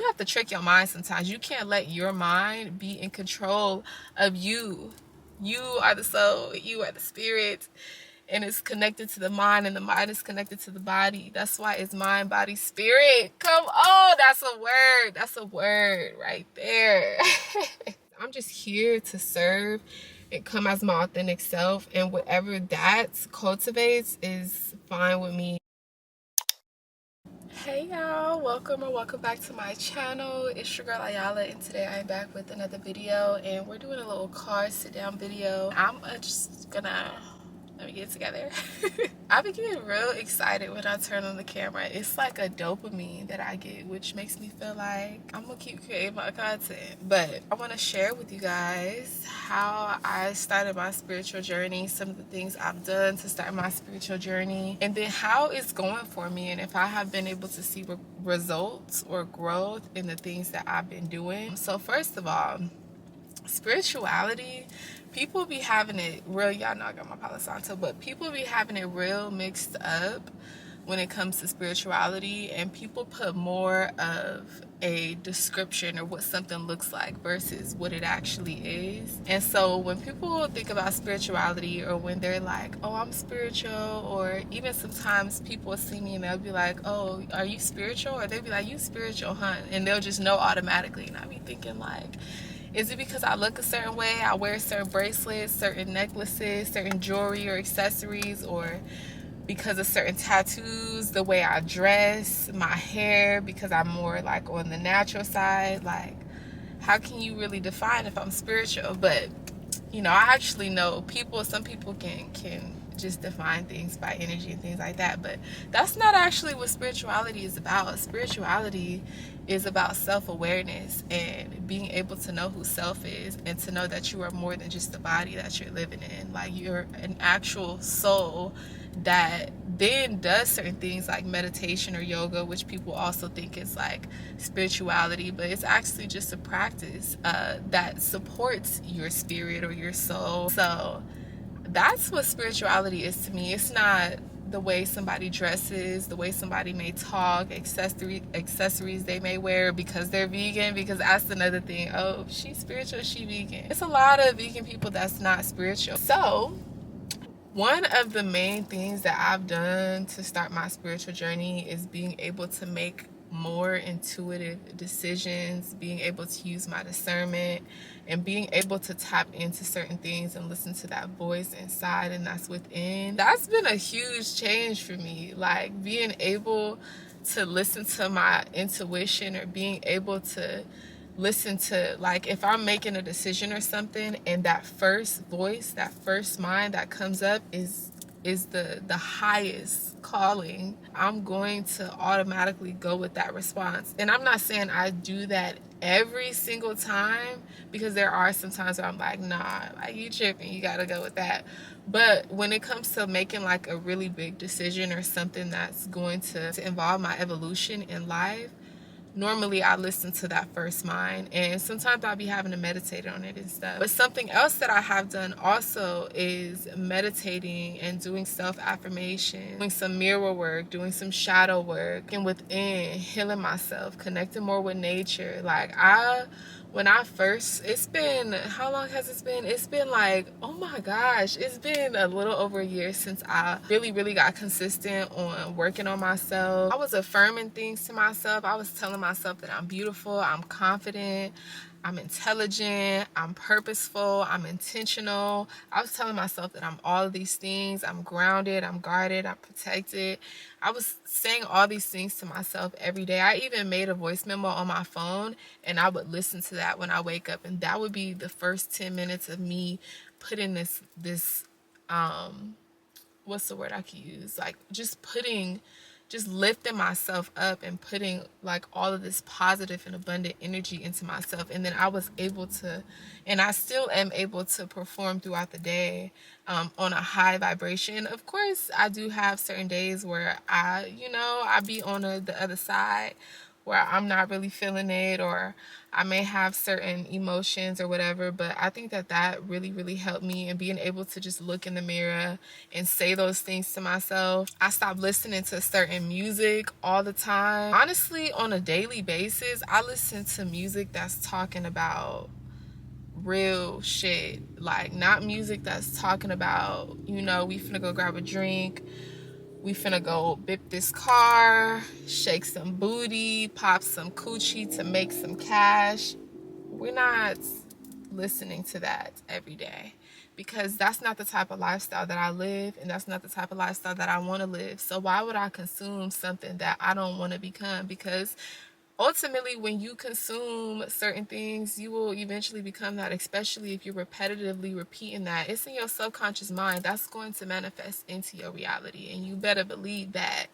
you have to trick your mind sometimes. You can't let your mind be in control of you. You are the soul, you are the spirit, and it's connected to the mind, and the mind is connected to the body. That's why it's mind, body, spirit. Come on, that's a word. That's a word right there. I'm just here to serve and come as my authentic self, and whatever that cultivates is fine with me. Hey y'all, welcome back to my channel. It's your girl Ayala, and today I'm back with another video, and we're doing a little car sit down video. I'm just gonna let me get it together. I be getting real excited when I turn on the camera. It's like a dopamine that I get, which makes me feel like I'm gonna keep creating my content. But I want to share with you guys how I started my spiritual journey, some of the things I've done to start my spiritual journey, and then how it's going for me, and if I have been able to see results or growth in the things that I've been doing. So first of all, spirituality, people be having it real, y'all know I got my Palo Santo, but people be having it real mixed up when it comes to spirituality, and people put more of a description or what something looks like versus what it actually is. And so when people think about spirituality, or when they're like, oh, I'm spiritual, or even sometimes people see me and they'll be like, oh, are you spiritual? Or they'll be like, you spiritual, huh? And they'll just know automatically, and I be thinking like, is it because I look a certain way? I wear certain bracelets, certain necklaces, certain jewelry or accessories, or because of certain tattoos, the way I dress, my hair, because I'm more like on the natural side? Like, how can you really define if I'm spiritual? But you know, I actually know some people can just define things by energy and things like that, but that's not actually what spirituality is about. Spirituality is about self-awareness and being able to know who self is, and to know that you are more than just the body that you're living in. Like, you're an actual soul that then does certain things like meditation or yoga, which people also think is like spirituality, but it's actually just a practice that supports your spirit or your soul. So that's what spirituality is to me. It's not the way somebody dresses, the way somebody may talk, accessories they may wear because they're vegan, because that's another thing. Oh, she's spiritual, she vegan. It's a lot of vegan people that's not spiritual. So one of the main things that I've done to start my spiritual journey is being able to make more intuitive decisions, being able to use my discernment, and being able to tap into certain things and listen to that voice inside and that's within. That's been a huge change for me. Like, being able to listen to my intuition, or being able to listen to, like, if I'm making a decision or something, and that first voice, that first mind that comes up is the highest calling, I'm going to automatically go with that response. And I'm not saying I do that every single time, because there are some times where I'm like, nah, like, you tripping, you gotta go with that. But when it comes to making like a really big decision, or something that's going to involve my evolution in life, normally I listen to that first mind, and sometimes I'll be having to meditate on it and stuff. But something else that I have done also is meditating and doing self-affirmation, doing some mirror work, doing some shadow work, and within, healing myself, connecting more with nature. Like, when I first, it's been, how long has it been? It's been like, oh my gosh, it's been a little over a year since I really got consistent on working on myself. I was affirming things to myself. I was telling myself that I'm beautiful, I'm confident, I'm intelligent, I'm purposeful, I'm intentional. I was telling myself that I'm all of these things. I'm grounded, I'm guarded, I'm protected. I was saying all these things to myself every day. I even made a voice memo on my phone, and I would listen to that when I wake up, and that would be the first 10 minutes of me putting this what's the word I could use? Like, just lifting myself up and putting like all of this positive and abundant energy into myself. And then I was able to, and I still am able to, perform throughout the day on a high vibration. Of course, I do have certain days where I be on the other side, where I'm not really feeling it, or I may have certain emotions or whatever. But I think that that really, really helped me, and being able to just look in the mirror and say those things to myself. I stopped listening to certain music all the time. Honestly, on a daily basis, I listen to music that's talking about real shit. Like, not music that's talking about, you know, we finna go grab a drink, we finna go bip this car, shake some booty, pop some coochie to make some cash. We're not listening to that every day, because that's not the type of lifestyle that I live, and that's not the type of lifestyle that I want to live. So why would I consume something that I don't want to become? Because ultimately, when you consume certain things, you will eventually become that, especially if you're repetitively repeating that. It's in your subconscious mind. That's going to manifest into your reality, and you better believe that.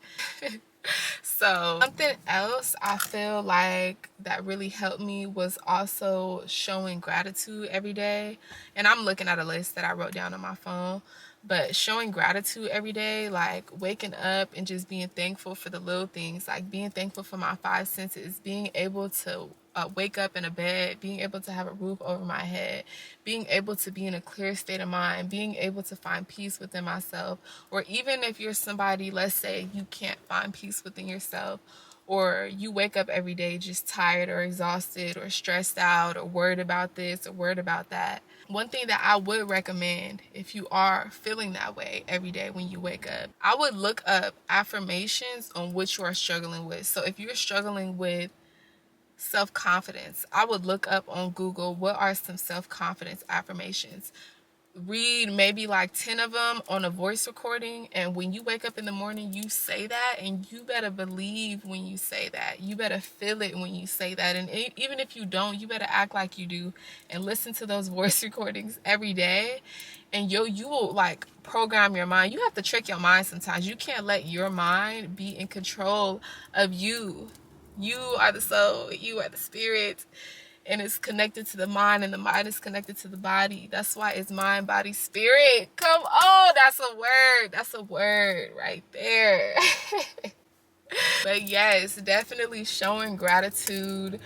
So something else I feel like that really helped me was also showing gratitude every day. And I'm looking at a list that I wrote down on my phone. But showing gratitude every day, like waking up and just being thankful for the little things, like being thankful for my five senses, being able to wake up in a bed, being able to have a roof over my head, being able to be in a clear state of mind, being able to find peace within myself. Or even if you're somebody, let's say you can't find peace within yourself, or you wake up every day just tired or exhausted or stressed out or worried about this or worried about that. One thing that I would recommend, if you are feeling that way every day when you wake up, I would look up affirmations on what you are struggling with. So if you're struggling with self-confidence, I would look up on Google, what are some self-confidence affirmations? Read maybe like 10 of them on a voice recording, and when you wake up in the morning, you say that, and you better believe when you say that. You better feel it when you say that. And even if you don't, you better act like you do, and listen to those voice recordings every day. And you will like program your mind. You have to trick your mind sometimes. You can't let your mind be in control of you. You are the soul, you are the spirit, and it's connected to the mind, and the mind is connected to the body. That's why it's mind, body, spirit. Come on, that's a word. That's a word right there. But yes, definitely showing gratitude.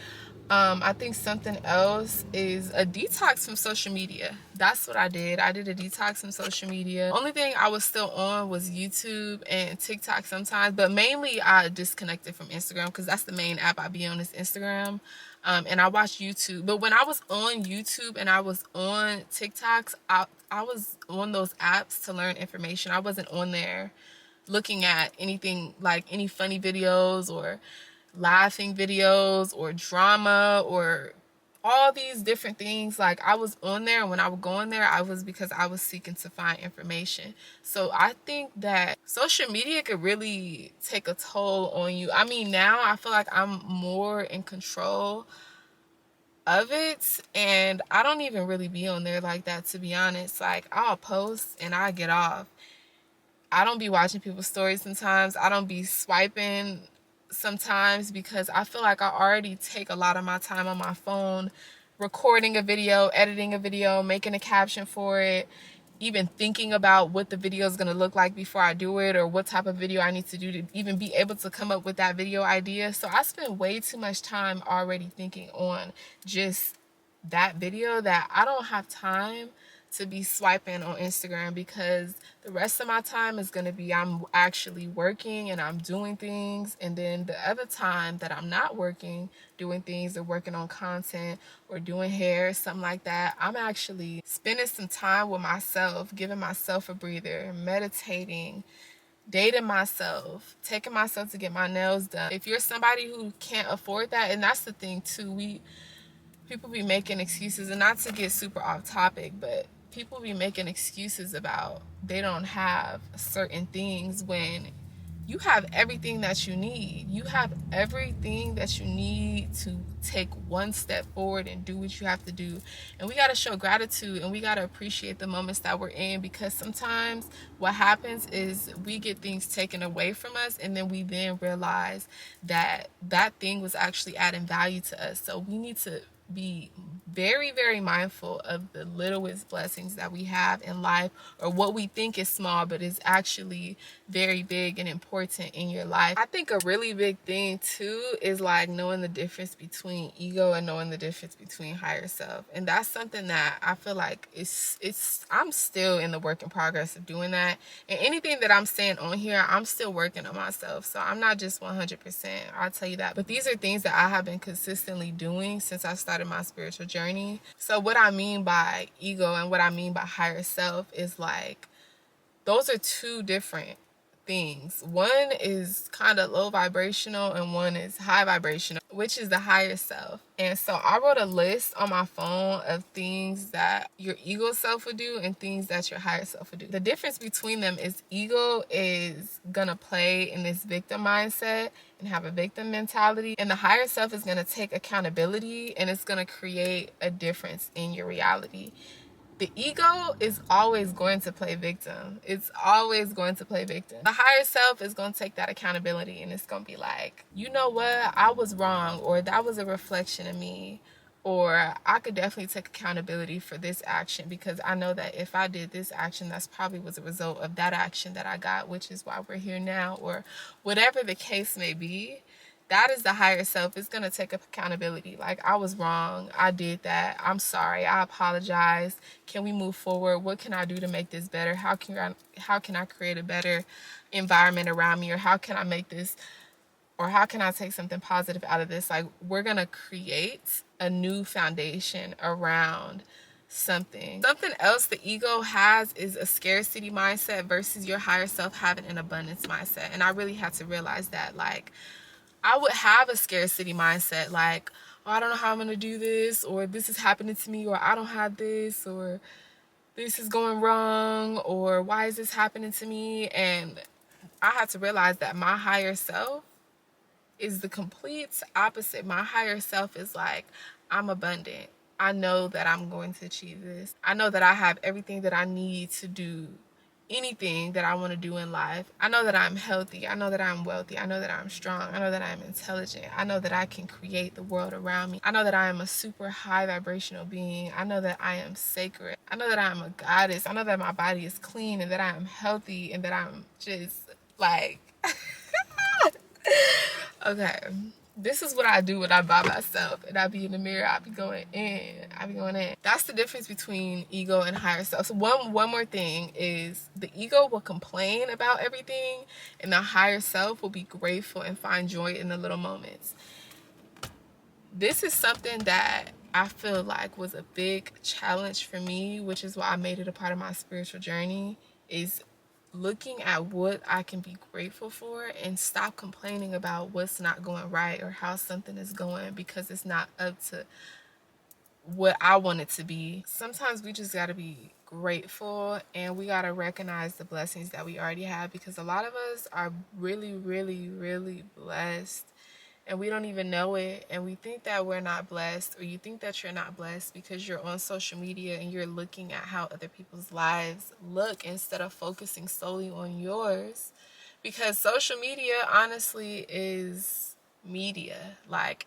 I think something else is a detox from social media. That's what I did. I did a detox from social media. Only thing I was still on was YouTube and TikTok sometimes, but mainly I disconnected from Instagram, because that's the main app I be on, is Instagram. And I watch YouTube. But when I was on YouTube and I was on TikToks, I was on those apps to learn information. I wasn't on there looking at anything like any funny videos or laughing videos or drama or all these different things. Like, I was on there, and when I would go on there, I was because I was seeking to find information. So I think that social media could really take a toll on you. I mean, now I feel like I'm more in control of it, and I don't even really be on there like that, to be honest. Like, I'll post and I get off. I don't be watching people's stories sometimes. I don't be swiping sometimes, because I feel like I already take a lot of my time on my phone recording a video, editing a video, making a caption for it, even thinking about what the video is going to look like before I do it, or what type of video I need to do to even be able to come up with that video idea. So I spend way too much time already thinking on just that video, that I don't have time to be swiping on Instagram, because the rest of my time is going to be, I'm actually working and I'm doing things. And then the other time that I'm not working, doing things, or working on content, or doing hair, something like that, I'm actually spending some time with myself, giving myself a breather, meditating, dating myself, taking myself to get my nails done. If you're somebody who can't afford that, and that's the thing too, people be making excuses, and not to get super off topic, but people be making excuses about they don't have certain things, when you have everything that you need. You have everything that you need to take one step forward and do what you have to do. And we got to show gratitude, and we got to appreciate the moments that we're in, because sometimes what happens is we get things taken away from us, and then we then realize that that thing was actually adding value to us. So we need to be very, very mindful of the littlest blessings that we have in life, or what we think is small but is actually very big and important in your life. I think a really big thing too is like knowing the difference between ego and knowing the difference between higher self. And that's something that I feel like I'm still in the work in progress of doing that. And anything that I'm saying on here, I'm still working on myself. So I'm not just 100%, I'll tell you that. But these are things that I have been consistently doing since I started my spiritual journey. So what I mean by ego and what I mean by higher self is like, those are two different things. One is kind of low vibrational and one is high vibrational, which is the higher self. And so I wrote a list on my phone of things that your ego self would do and things that your higher self would do. The difference between them is ego is gonna play in this victim mindset and have a victim mentality, and the higher self is gonna take accountability and it's gonna create a difference in your reality. The ego is always going to play victim. It's always going to play victim. The higher self is going to take that accountability and it's going to be like, you know what? I was wrong, or that was a reflection of me, or I could definitely take accountability for this action because I know that if I did this action, that's probably was a result of that action that I got, which is why we're here now, or whatever the case may be. That is the higher self. It's going to take up accountability. Like, I was wrong. I did that. I'm sorry. I apologize. Can we move forward? What can I do to make this better? How can I create a better environment around me? Or how can I make this, or how can I take something positive out of this? Like, we're going to create a new foundation around something. Something else the ego has is a scarcity mindset versus your higher self having an abundance mindset. And I really had to realize that, like, I would have a scarcity mindset, like, oh, I don't know how I'm going to do this, or this is happening to me, or I don't have this, or this is going wrong, or why is this happening to me? And I had to realize that my higher self is the complete opposite. My higher self is like, I'm abundant. I know that I'm going to achieve this. I know that I have everything that I need to do anything that I want to do in life. I know that I'm healthy. I know that I'm wealthy. I know that I'm strong. I know that I'm intelligent. I know that I can create the world around me. I know that I am a super high vibrational being. I know that I am sacred. I know that I'm a goddess. I know that my body is clean and that I am healthy and that I'm just like okay, this is what I do when I'm by myself and I be in the mirror. I be going in. That's the difference between ego and higher self. So one more thing is the ego will complain about everything and the higher self will be grateful and find joy in the little moments. This is something that I feel like was a big challenge for me, which is why I made it a part of my spiritual journey, is looking at what I can be grateful for and stop complaining about what's not going right or how something is going because it's not up to what I want it to be. Sometimes we just got to be grateful and we got to recognize the blessings that we already have, because a lot of us are really, really, really blessed and we don't even know it, and we think that we're not blessed, or you think that you're not blessed because you're on social media and you're looking at how other people's lives look instead of focusing solely on yours, because social media honestly is media. Like,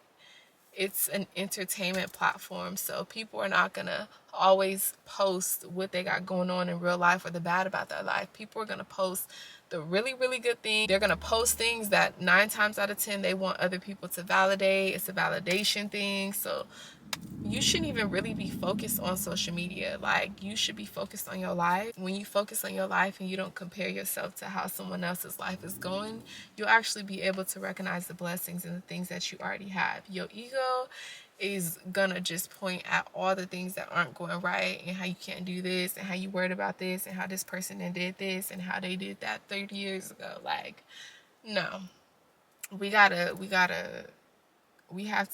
it's an entertainment platform, so people are not gonna always post what they got going on in real life or the bad about their life. People are gonna post the really, really good things. They're gonna post things that 9 times out of 10 they want other people to validate. It's a validation thing. So you shouldn't even really be focused on social media. Like, you should be focused on your life. When you focus on your life and you don't compare yourself to how someone else's life is going, you'll actually be able to recognize the blessings and the things that you already have. Your ego is gonna just point at all the things that aren't going right and how you can't do this and how you worried about this and how this person did this and how they did that 30 years ago. Like, no. We have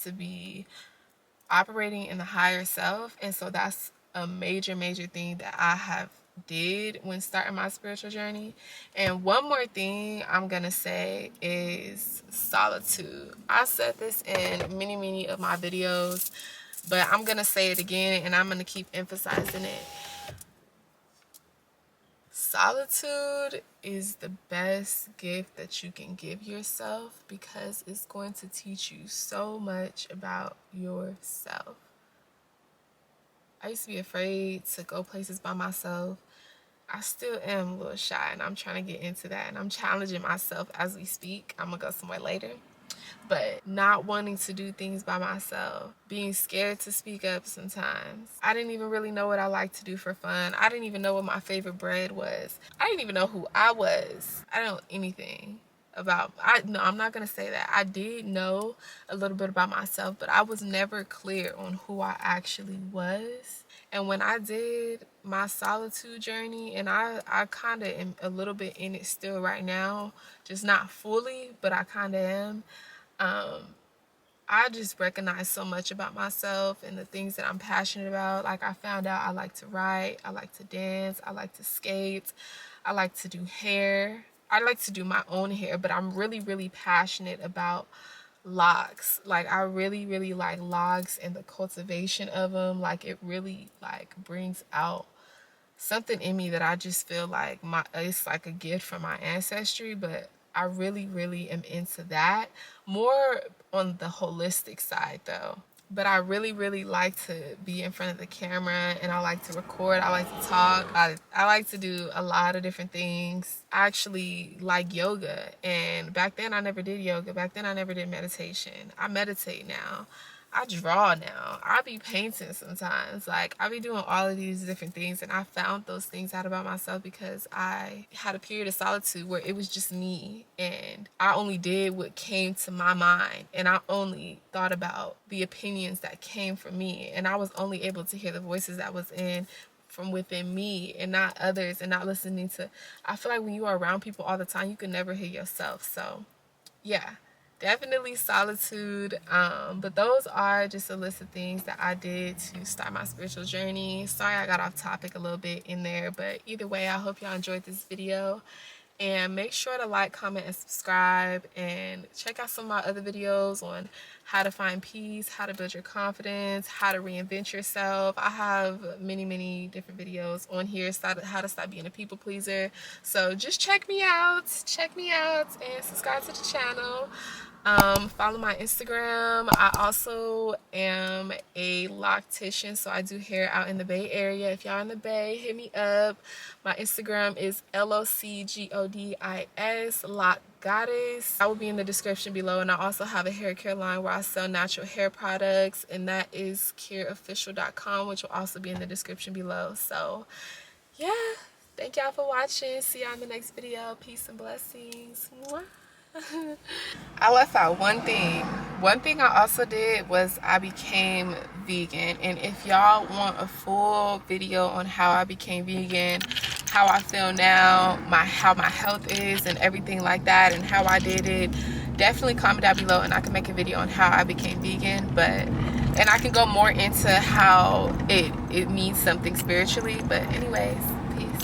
to be operating in the higher self. And so that's a major thing that I have did when starting my spiritual journey. And one more thing I'm gonna say is solitude. I said this in many of my videos, but I'm gonna say it again and I'm gonna keep emphasizing it. Solitude is the best gift that you can give yourself because it's going to teach you so much about yourself. I used to be afraid to go places by myself. I still am a little shy, and I'm trying to get into that, and I'm challenging myself as we speak. I'm gonna go somewhere later. But not wanting to do things by myself, being scared to speak up sometimes. I didn't even really know what I liked to do for fun. I didn't even know what my favorite bread was. I didn't even know who I was. I don't know anything about, no, I'm not gonna say that. I did know a little bit about myself, but I was never clear on who I actually was. And when I did my solitude journey, and I kind of am a little bit in it still right now, just not fully, but I kind of am. I just recognize so much about myself and the things that I'm passionate about. Like, I found out I like to write, I like to dance, I like to skate, I like to do hair. I like to do my own hair, but I'm really, really passionate about locks. Like, I really, really like locks and the cultivation of them. Like, it really like brings out something in me that I just feel like it's like a gift from my ancestry. But I really, really am into that. More on the holistic side though. But I really, really like to be in front of the camera, and I like to record. I like to talk. I like to do a lot of different things. I actually like yoga, and back then I never did yoga. Back then I never did meditation. I meditate now. I draw now. I be painting sometimes. Like, I be doing all of these different things, and I found those things out about myself because I had a period of solitude where it was just me, and I only did what came to my mind, and I only thought about the opinions that came from me, and I was only able to hear the voices that was from within me and not others, and not listening to, I feel like when you are around people all the time, you can never hear yourself. So yeah, definitely solitude. But those are just a list of things that I did to start my spiritual journey. Sorry I got off topic a little bit in there, but either way, I hope y'all enjoyed this video. And make sure to like, comment, and subscribe, and check out some of my other videos on how to find peace, how to build your confidence, how to reinvent yourself. I have many, many different videos on here, how to stop being a people pleaser. So just check me out, and subscribe to the channel. Follow my Instagram. I also am a loctician, so I do hair out in the Bay Area. If y'all in the Bay, hit me up. My Instagram is LOCGODIS, Lock Goddess. I will be in the description below, and I also have a hair care line where I sell natural hair products, and that is careofficial.com, which will also be in the description below. So yeah, thank y'all for watching. See y'all in the next video. Peace and blessings. Mwah. I left out one thing. One thing I also did was I became vegan. And if y'all want a full video on how I became vegan, how I feel now, how my health is and everything like that, and how I did it, definitely comment down below and I can make a video on how I became vegan. And I can go more into how it means something spiritually. But anyways, peace.